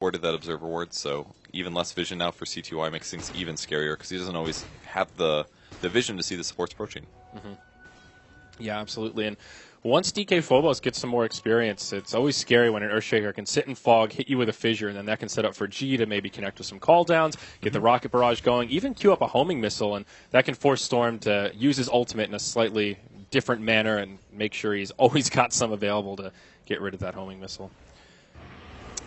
afforded that Observer Ward, so even less vision now for CTY makes things even scarier because he doesn't always have the vision to see the supports approaching. Mm-hmm. Yeah, absolutely. And once DK Phobos gets some more experience, it's always scary when an Earthshaker can sit in fog, hit you with a fissure, and then that can set up for G to maybe connect with some call downs, get the rocket barrage going, even queue up a homing missile, and that can force Storm to use his ultimate in a slightly different manner and make sure he's always got some available to get rid of that homing missile.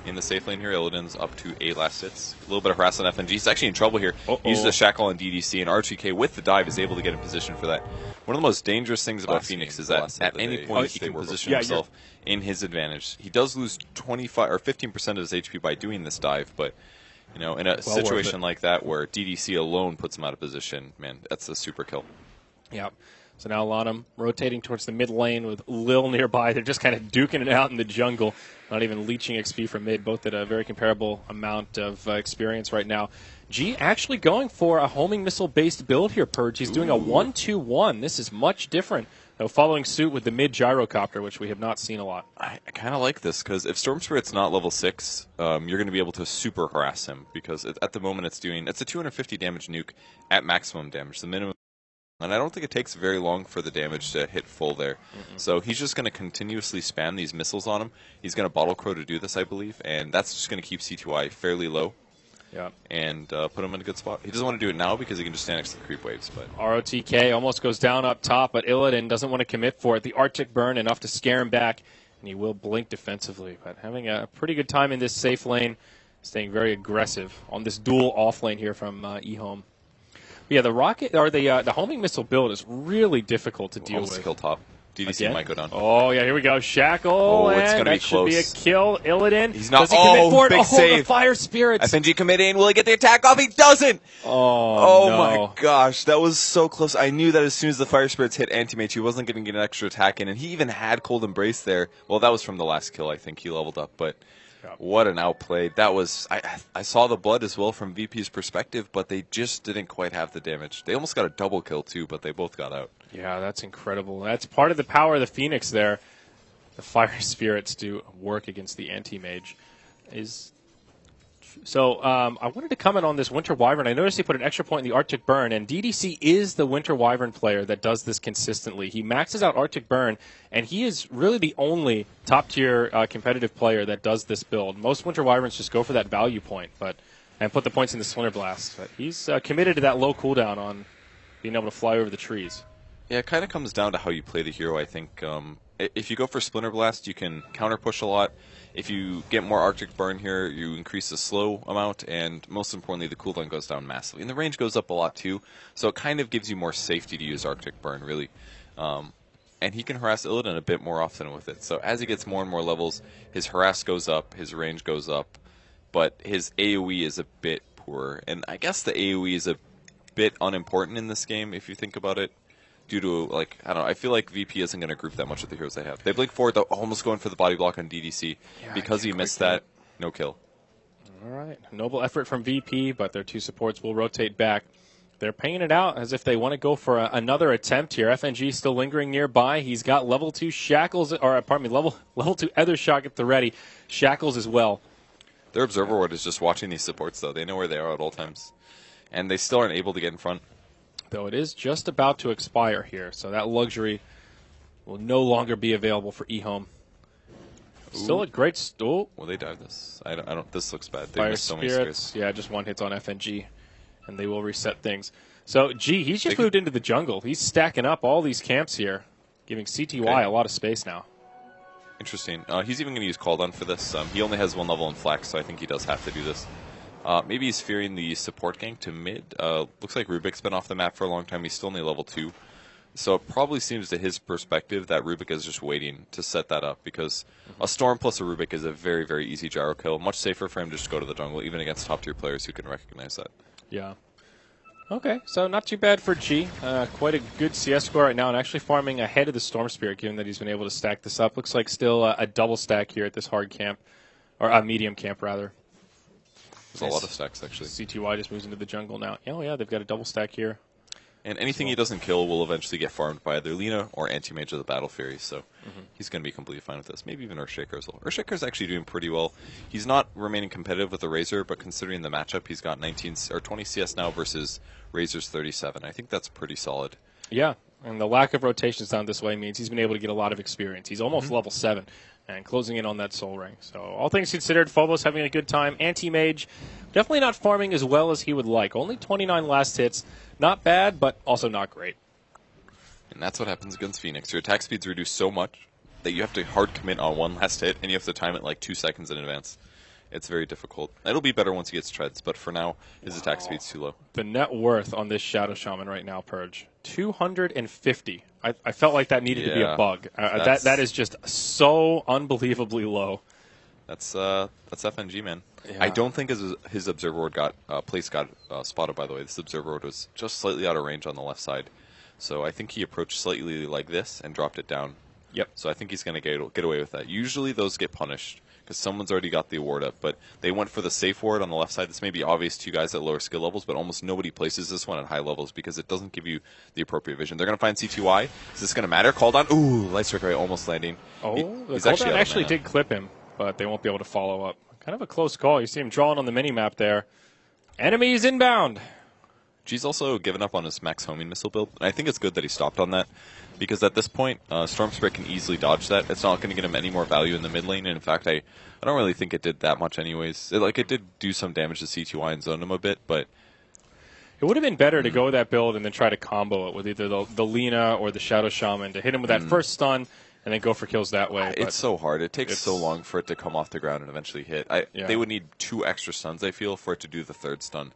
In the safe lane here, Illidan's up to a last hits. A little bit of harass on FNG. He's actually in trouble here. He uses the Shackle on DDC, and RGK with the dive is able to get in position for that. One of the most dangerous things about Phoenix is that at any point he can position himself in his advantage. He does lose 25 or 15% of his HP by doing this dive, but you know, in a situation like that where DDC alone puts him out of position, man, that's a super kill. Yeah. So now Lanham rotating towards the mid lane with Lil nearby. They're just kind of duking it out in the jungle, not even leeching XP from mid, both at a very comparable amount of experience right now. G actually going for a homing missile-based build here, Purge. He's doing a 1-2-1. This is much different, though, following suit with the mid gyrocopter, which we have not seen a lot. I kind of like this, because if Storm Spirit's not level 6, you're going to be able to super harass him, because at the moment it's a 250 damage nuke at maximum damage, the minimum. And I don't think it takes very long for the damage to hit full there. So he's just going to continuously spam these missiles on him. He's going to Bottle Crow to do this, I believe, and that's just going to keep CTY fairly low. Yeah. And put him in a good spot. He doesn't want to do it now because he can just stand next to the creep waves. But ROTK almost goes down up top, but Illidan doesn't want to commit for it. The Arctic Burn enough to scare him back, and he will blink defensively. But having a pretty good time in this safe lane, staying very aggressive on this dual off lane here from eHome. Yeah, the rocket or the homing missile build is really difficult to deal with. Kill top. DDC Again? might go down. Oh yeah, here we go. Shackle. Oh, it's going to be close. Should be a kill. Illidan. He's not. Does he commit for it? Big save. The fire spirits. FNG committing. Will he get the attack off? He doesn't. Oh no. My gosh, that was so close. I knew that as soon as the fire spirits hit Anti-Mage, he wasn't going to get an extra attack in, and he even had Cold Embrace there. Well, that was from the last kill. I think he leveled up, but. What an outplay. That was, I saw the blood as well from VP's perspective, but they just didn't quite have the damage. They almost got a double kill too, but they both got out. Yeah, that's incredible. That's part of the power of the Phoenix there. The fire spirits do work against the anti-mage. So I wanted to comment on this Winter Wyvern. I noticed he put an extra point in the Arctic Burn, and DDC is the Winter Wyvern player that does this consistently. He maxes out Arctic Burn, and he is really the only top-tier competitive player that does this build. Most Winter Wyverns just go for that value point and put the points in the Splinter Blast. But he's committed to that low cooldown on being able to fly over the trees. Yeah, it kind of comes down to how you play the hero, I think. If you go for Splinter Blast, you can counter-push a lot. If you get more Arctic Burn here, you increase the slow amount, and most importantly, the cooldown goes down massively. And the range goes up a lot, too, so it kind of gives you more safety to use Arctic Burn, really. And he can harass Illidan a bit more often with it. So as he gets more and more levels, his harass goes up, his range goes up, but his AoE is a bit poorer. And I guess the AoE is a bit unimportant in this game, if you think about it. Due to, like, I don't know, I feel like VP isn't going to group that much with the heroes they have. They blink forward, though, almost going for the body block on DDC. Yeah, because he missed that, no kill. All right. Noble effort from VP, but their two supports will rotate back. They're paying it out as if they want to go for another attempt here. FNG still lingering nearby. He's got level 2 Shackles, or pardon me, level 2 Ethershock at the ready. Shackles as well. Their Observer Ward is just watching these supports, though. They know where they are at all times. And they still aren't able to get in front. Though it is just about to expire here, so that luxury will no longer be available for eHome. Still a great stool. Will they dive this? I don't. This looks bad. They Fire missed so many Spirits, spares. yeah, just one hit on FNG, and they will reset things. So, he's just moved into the jungle. He's stacking up all these camps here, giving CTY a lot of space now. Interesting. He's even going to use Call Down for this. He only has one level in Flax, so I think he does have to do this. Maybe he's fearing the support gank to mid. Looks like Rubik's been off the map for a long time. He's still only level 2. So it probably seems to his perspective that Rubik is just waiting to set that up because a Storm plus a Rubik is a very, very easy gyro kill. Much safer for him to just go to the jungle, even against top-tier players who can recognize that. Yeah. Okay, so not too bad for G. Quite a good CS score right now, and actually farming ahead of the Storm Spirit, given that he's been able to stack this up. Looks like still a double stack here at this hard camp, or a medium camp, rather. There's a lot of stacks, actually. CTY just moves into the jungle now. Oh, yeah, they've got a double stack here. And anything he doesn't kill will eventually get farmed by either Lina or Anti-Mage of the Battle Fury, so he's going to be completely fine with this. Maybe even Earthshaker as well. Earthshaker's actually doing pretty well. He's not remaining competitive with the Razor, but considering the matchup, he's got 19 or 20 CS now versus Razor's 37. I think that's pretty solid. Yeah, and the lack of rotations down this way means he's been able to get a lot of experience. He's almost level 7 and closing in on that Soul Ring. So all things considered, Phobos having a good time. Anti-Mage definitely not farming as well as he would like. Only 29 last hits. Not bad, but also not great. And that's what happens against Phoenix. Your attack speed's reduced so much that you have to hard commit on one last hit, and you have to time it like 2 seconds in advance. It's very difficult. It'll be better once he gets treads, but for now, his attack speed's too low. The net worth on this Shadow Shaman right now, Purge, 250. I felt like that needed to be a bug. That is just so unbelievably low. That's FNG, man. Yeah. I don't think his Observer Ward got spotted, by the way. This Observer Ward was just slightly out of range on the left side. So I think he approached slightly like this and dropped it down. Yep. So I think he's going to get away with that. Usually those get punished because someone's already got the ward up. But they went for the safe ward on the left side. This may be obvious to you guys at lower skill levels, but almost nobody places this one at high levels because it doesn't give you the appropriate vision. They're going to find C2Y. Is this going to matter? Called on. Ooh, Light Strike Ray almost landing. Oh, he's the cooldown actually did clip him, but they won't be able to follow up. Kind of a close call. You see him drawing on the mini-map there. Enemies inbound. G's also given up on his max homing missile build, and I think it's good that he stopped on that, because at this point, Storm Spray can easily dodge that. It's not going to get him any more value in the mid lane, and in fact, I don't really think it did that much anyways. It did do some damage to C2Y and zone him a bit, but... It would have been better to go with that build and then try to combo it with either the Lina or the Shadow Shaman to hit him with that first stun, and then go for kills that way. It's so hard. It takes so long for it to come off the ground and eventually hit. They would need 2 extra stuns, I feel, for it to do the 3rd stun.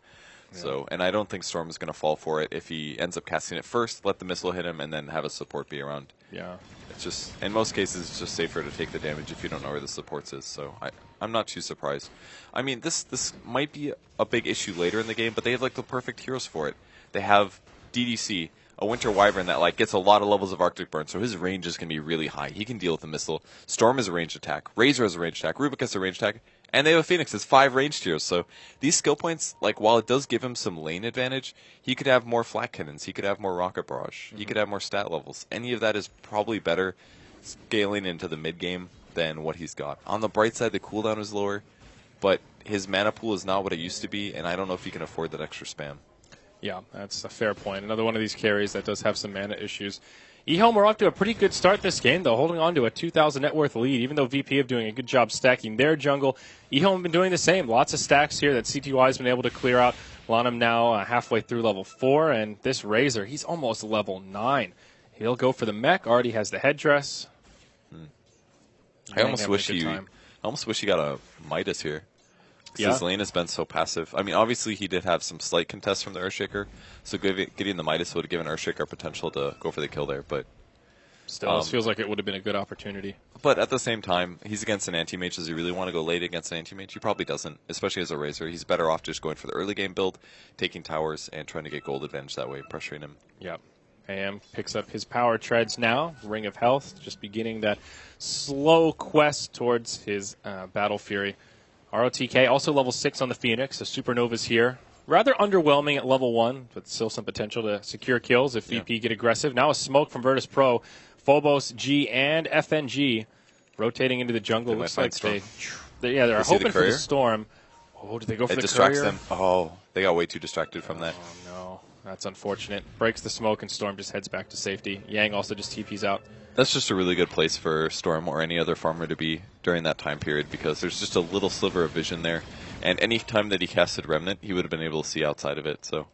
Yeah. So, and I don't think Storm is going to fall for it if he ends up casting it first, let the missile hit him, and then have a support be around. Yeah. It's just, in most cases, it's just safer to take the damage if you don't know where the supports is. So I'm not too surprised. I mean, this might be a big issue later in the game, but they have like the perfect heroes for it. They have DDC, a Winter Wyvern that gets a lot of levels of Arctic Burn, so his range is going to be really high. He can deal with the missile. Storm is a ranged attack. Razor has a ranged attack. Rubik has a ranged attack. And they have a Phoenix. It's 5 ranged heroes. So these skill points, while it does give him some lane advantage, he could have more flat cannons. He could have more rocket barrage. He could have more stat levels. Any of that is probably better scaling into the mid game than what he's got. On the bright side, the cooldown is lower, but his mana pool is not what it used to be, and I don't know if he can afford that extra spam. Yeah, that's a fair point. Another one of these carries that does have some mana issues. eHome are off to a pretty good start this game, though, holding on to a 2,000 net worth lead, even though VP have doing a good job stacking their jungle. eHome have been doing the same. Lots of stacks here that C2Y has been able to clear out. Lanham now halfway through level 4, and this Razor, he's almost level 9. He'll go for the mech, already has the headdress. I almost wish he got a Midas here. His lane has been so passive. I mean, obviously he did have some slight contests from the Earthshaker, so getting the Midas would have given Earthshaker potential to go for the kill there. But still, it feels like it would have been a good opportunity. But at the same time, he's against an anti-mage. Does he really want to go late against an anti-mage? He probably doesn't, especially as a Razor. He's better off just going for the early game build, taking towers, and trying to get gold advantage that way, pressuring him. Yep. AM picks up his power treads now. Ring of Health, just beginning that slow quest towards his Battle Fury. ROTK also level 6 on the Phoenix. The Supernova's here. Rather underwhelming at level 1, but still some potential to secure kills if VP get aggressive. Now a smoke from Virtus Pro. Phobos, G, and FNG rotating into the jungle. Looks like they're hoping for the Storm. Oh, did they go for the distracts courier? them. Oh, they got way too distracted from that. Oh, no. That's unfortunate. Breaks the smoke, and Storm just heads back to safety. Yang also just TPs out. That's just a really good place for Storm or any other farmer to be during that time period, because there's just a little sliver of vision there. And any time that he casted Remnant, he would have been able to see outside of it. So,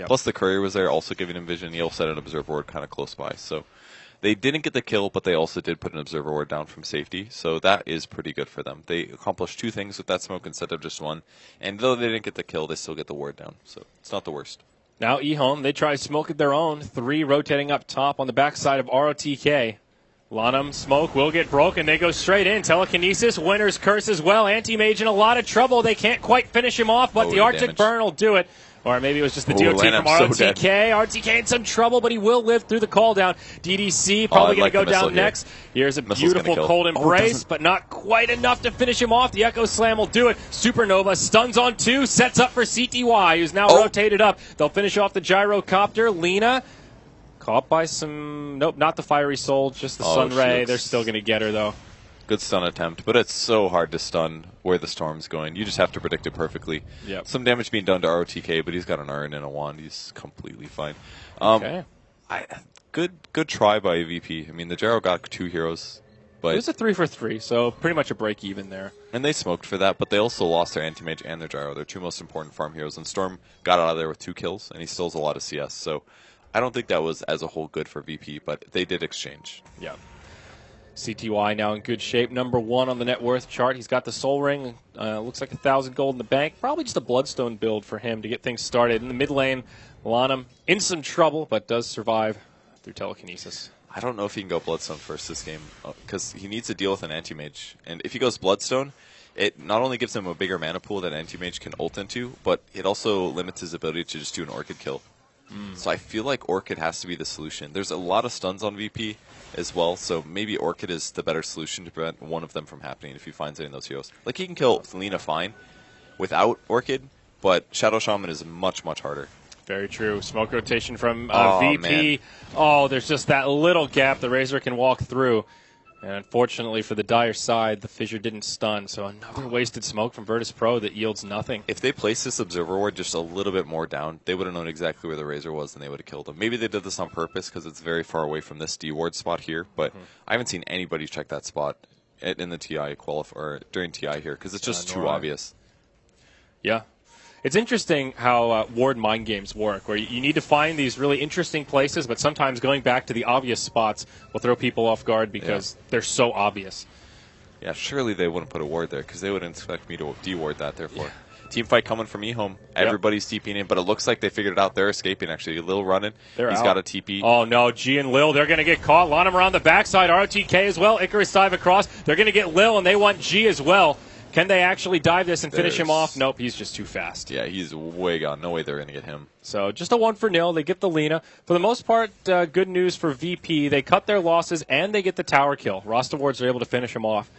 Plus the courier was there, also giving him vision. He also had an observer ward kind of close by. So they didn't get the kill, but they also did put an observer ward down from safety. So that is pretty good for them. They accomplished 2 things with that smoke instead of just 1. And though they didn't get the kill, they still get the ward down. So it's not the worst. Now eHome, they try smoke of their own. 3 rotating up top on the backside of ROTK. Lanham, smoke will get broken. They go straight in. Telekinesis, Winter's Curse as well. Anti-Mage in a lot of trouble. They can't quite finish him off, but the Arctic Burn will do it. Or maybe it was just the Ooh, DOT from Lanham's so RTK. RTK in some trouble, but he will live through the call down. DDC probably going to go down next. Here's a beautiful cold embrace, but not quite enough to finish him off. The Echo Slam will do it. Supernova stuns on 2, sets up for CTY, who's now rotated up. They'll finish off the Gyrocopter. Lena caught by some... Nope, not the Fiery Soul, just the Sun Ray. They're still going to get her, though. Good stun attempt, but it's so hard to stun where the storm's going. You just have to predict it perfectly. Yep. Some damage being done to ROTK, but he's got an Urn and a Wand. He's completely fine. Okay. Good try by VP. I mean, the Gyro got 2 heroes. But it was a 3 for 3, so pretty much a break even there. And they smoked for that, but they also lost their Anti-Mage and their Gyro, their 2 most important farm heroes. And Storm got out of there with 2 kills, and he still has a lot of CS. So I don't think that was, as a whole, good for VP, but they did exchange. Yeah. CTY now in good shape. Number 1 on the net worth chart. He's got the Soul Ring. Looks like 1,000 gold in the bank. Probably just a Bloodstone build for him to get things started. In the mid lane, Lanham in some trouble, but does survive through telekinesis. I don't know if he can go Bloodstone first this game, because he needs to deal with an Anti-Mage. And if he goes Bloodstone, it not only gives him a bigger mana pool that Anti-Mage can ult into, but it also limits his ability to just do an Orchid kill. So I feel like Orchid has to be the solution. There's a lot of stuns on VP as well, so maybe Orchid is the better solution to prevent one of them from happening if he finds any of those heroes. Like, he can kill Lena fine without Orchid, but Shadow Shaman is much, much harder. Very true. Smoke rotation from VP. Man. Oh, there's just that little gap the Razor can walk through. And unfortunately for the Dire side, the Fissure didn't stun, so another wasted smoke from Virtus Pro that yields nothing. If they placed this Observer Ward just a little bit more down, they would have known exactly where the Razor was and they would have killed him. Maybe they did this on purpose because it's very far away from this D Ward spot here, but I haven't seen anybody check that spot in the TI or during TI here because it's just too obvious. Yeah. It's interesting how Ward mind games work, where you need to find these really interesting places, but sometimes going back to the obvious spots will throw people off guard because they're so obvious. Yeah, surely they wouldn't put a ward there because they wouldn't expect me to de-ward that, therefore. Team fight coming from E-Home. Everybody's TPing in, but it looks like they figured it out. They're escaping, actually. Lil running. He's got a TP. Oh, no. G and Lil, they're going to get caught. Lanham around the backside. ROTK as well. Icarus dive across. They're going to get Lil, and they want G as well. Can they actually dive this and finish him off? Nope, he's just too fast. Yeah, he's way gone. No way they're going to get him. So just a 1-0. They get the Lena. For the most part, good news for VP. They cut their losses, and they get the tower kill. Roster Wards are able to finish him off.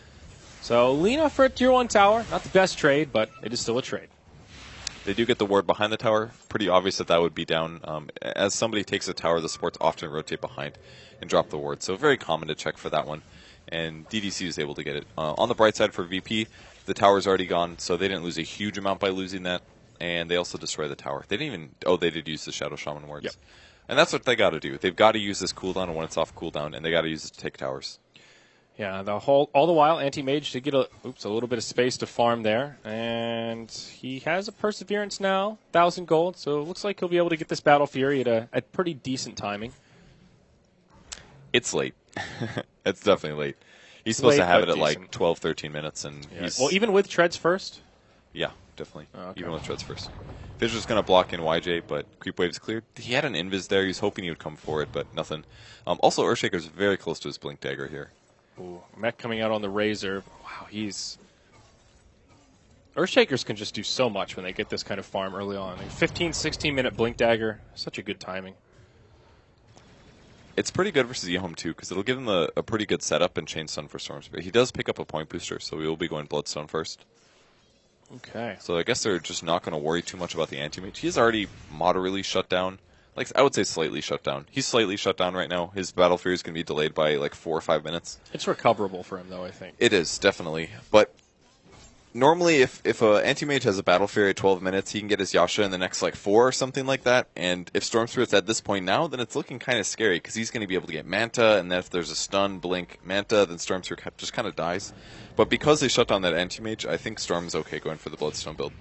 So Lena for a Tier 1 tower. Not the best trade, but it is still a trade. They do get the ward behind the tower. Pretty obvious that that would be down. As somebody takes a tower, the supports often rotate behind and drop the ward. So very common to check for that one. And DDC is able to get it. On the bright side for VP, the tower's already gone, so they didn't lose a huge amount by losing that. And they also destroyed the tower. They didn't even... Oh, they did use the Shadow Shaman wards. Yep. And that's what they got to do. They've got to use this cooldown when it's off cooldown, and they got to use it to take towers. Yeah, all the while, Anti-Mage did get a little bit of space to farm there. And he has a Perseverance now, 1,000 gold, so it looks like he'll be able to get this Battle Fury at pretty decent timing. It's late. It's definitely late. He's supposed to have it at like 12, 13 minutes. And he's, well, even with Treads first? Yeah, definitely. Okay. Even with Treads first. Fisher's going to block in YJ, but Creep Wave's cleared. He had an Invis there. He was hoping he would come forward, but nothing. Also, Earthshaker's very close to his Blink Dagger here. Ooh, Mech coming out on the Razor. Wow, Earthshakers can just do so much when they get this kind of farm early on. Like 15, 16-minute Blink Dagger. Such a good timing. It's pretty good versus E-Home, too, because it'll give him a pretty good setup and chain stun for Storms. But he does pick up a point booster, so we will be going Bloodstone first. Okay. So I guess they're just not going to worry too much about the Anti-Mage. He's already moderately shut down. Like, I would say slightly shut down. He's slightly shut down right now. His Battle Fury is going to be delayed by like 4 or 5 minutes. It's recoverable for him, though, I think. It is, definitely. But normally, if an Anti-Mage has a Battle Fury at 12 minutes, he can get his Yasha in the next like 4 or something like that. And if Storm Spirit's at this point now, then it's looking kind of scary because he's going to be able to get Manta, and then if there's a stun, blink, Manta, then Storm Spirit just kind of dies. But because they shut down that Anti-Mage, I think Storm's okay going for the Bloodstone build.